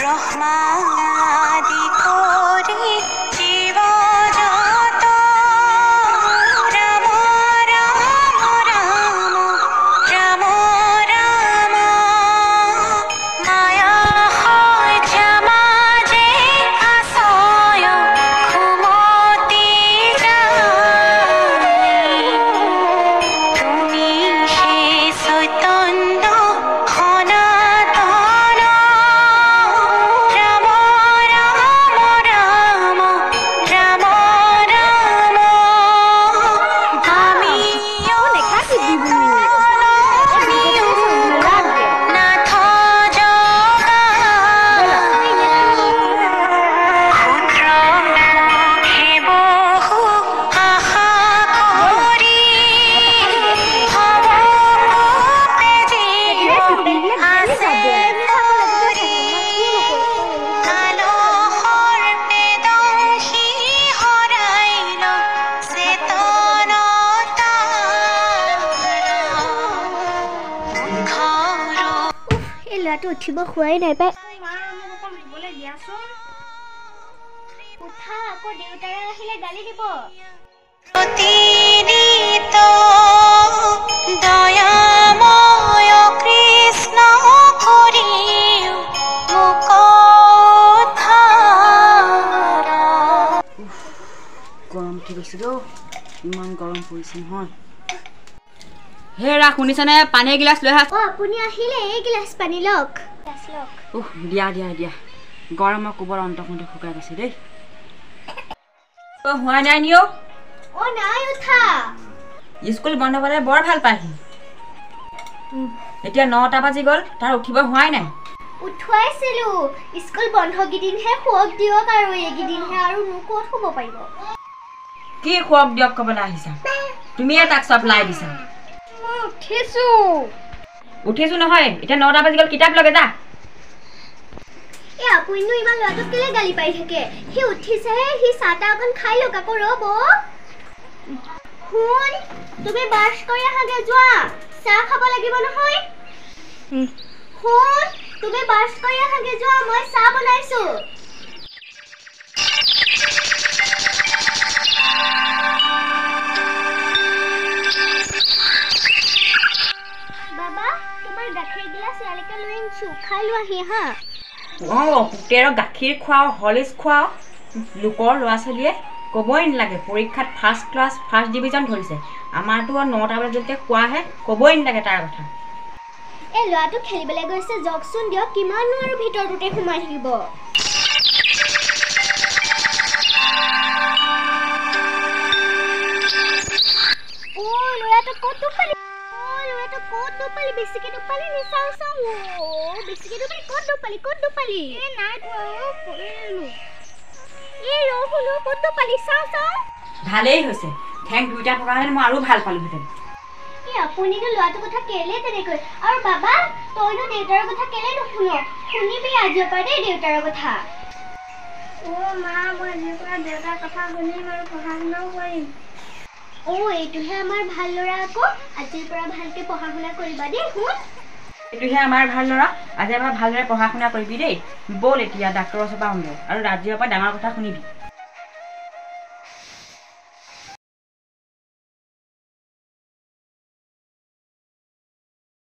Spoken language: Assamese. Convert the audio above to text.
ব্রহ্মাদি করে জীবজগৎ রাম রাম রাম রাম রাম মায়া হয় জামাজে আশয় ঘুমতি যায় তুমি সে চৈতন্য সনাতন রাম রাম রাম রাম রাম আমি নাথ ক্ষুদ্র মুখে বহু আশা করি ভবকূপে জীব আছে ধরি কালো সর্পে দংশী হৰাইল চেতনতা এই ল'ৰাটো উঠিব খোৱাই নাই পাই উঠা আকৌ দেউতাৰে আহিলে গালি দিব প্ৰতিনিত দয়াময় কৃষ্ণ কৰিও মোক ধাৰা গৰম উঠি গৈছে ৰ ইমান গৰম পৰিছে নহয় হেৰা শুনিছানে পানী এগিলাচ লৈ আহা আপুনি আহিলে এই গিলাচ পানী লওক দিয়া দিয়া দিয়া গৰমৰ কোবৰ অন্তকণ্ঠ শুকাই গৈছে দেই হোৱা নাই নিও নাই উঠা স্কুল বন্ধ পালে বৰ ভাল পায়হি এতিয়া 9টা বাজি গ'ল তাৰ উঠিব হোৱাই নাই উঠুৱাইছিলো স্কুল বন্ধ কেইদিনহে শুৱক দিয়ক আৰু এইকেইদিনহে আৰু মোক ক'ত শুব পাৰিব কি খুৱাক দিয়ক ক'বলৈ আহিছা তুমিয়ে তাক চাপ্লাই দিছা উঠিছো নহয় এতিয়া 9টা বাজি গ'ল কিতাপ লগে যা আপুনিনো ইমান ল'ৰাটোক কেলে গালি পাই থাকে সি উঠিছেহে সি চাহ তাহ অকণ খাই লওক আকৌ ৰ'ব শুন তুমি ব্ৰাছ কৰি আহাগে যোৱা চাহ খাব লাগিব নহয় শুন তুমি ব্ৰাছ কৰি আহাগে যোৱা মই চাহ বনাইছো বাবা তোমাৰ গাখীৰ গিলাচ ইয়ালৈকে লৈ আনিছো খাই লোৱাহি হা পুতেৰ গাখীৰ খুৱাও হলিক্স খুৱাও লোকৰ ল'ৰা ছোৱালীয়ে ক'বই নালাগে পৰীক্ষাত ফাৰ্ষ্ট ক্লাছ ফাৰ্ষ্ট ডিভিজন ধৰিছে আমাৰতো 9টা বজাতে খোৱাহে ক'বই নালাগে তাৰ কথা এই ল'ৰাটো খেলিবলৈ গৈছে জকচোন দিয়ক কিমাননো আৰু ভিতৰটোতে সোমাই থাকিব ল'ৰাটো ক'ত দুপালি বেছিকে দুপালি নিচাও চাও বেছিকে দুপালি ক'ত দুপালি নাই এই ৰহুলো ক'ত দুপালি চাও ভালেই হৈছে ঠেং দুইটা থকা হ'লে মই আৰু ভাল পালোহেঁতেন আপুনিনো ল'ৰাটোৰ কথা কেলে তেনেকৈ আৰু বাবা তইনো দেউতাৰ কথা কেলে নুশুন শুনিবি আজিৰ পৰা দেই দেউতাৰ কথা মা মই আজিৰ পৰা দেউতাৰ কথা শুনিম আৰু পঢ়া শুনাও কৰিম এইটোহে আমাৰ ভাল ল'ৰা আকৌ আজিৰ পৰা ভালকে পঢ়া শুনা কৰিবা দেই শুন এইটোহে আমাৰ ভাল ল'ৰা আজিৰ পৰা ভালদৰে পঢ়া শুনা কৰিবি দেই ব'ল এতিয়া ডাক্তৰৰ ওচৰৰ পৰা আহোঁগৈ আৰু আজিৰ পৰা ডাঙৰ কথা শুনিবি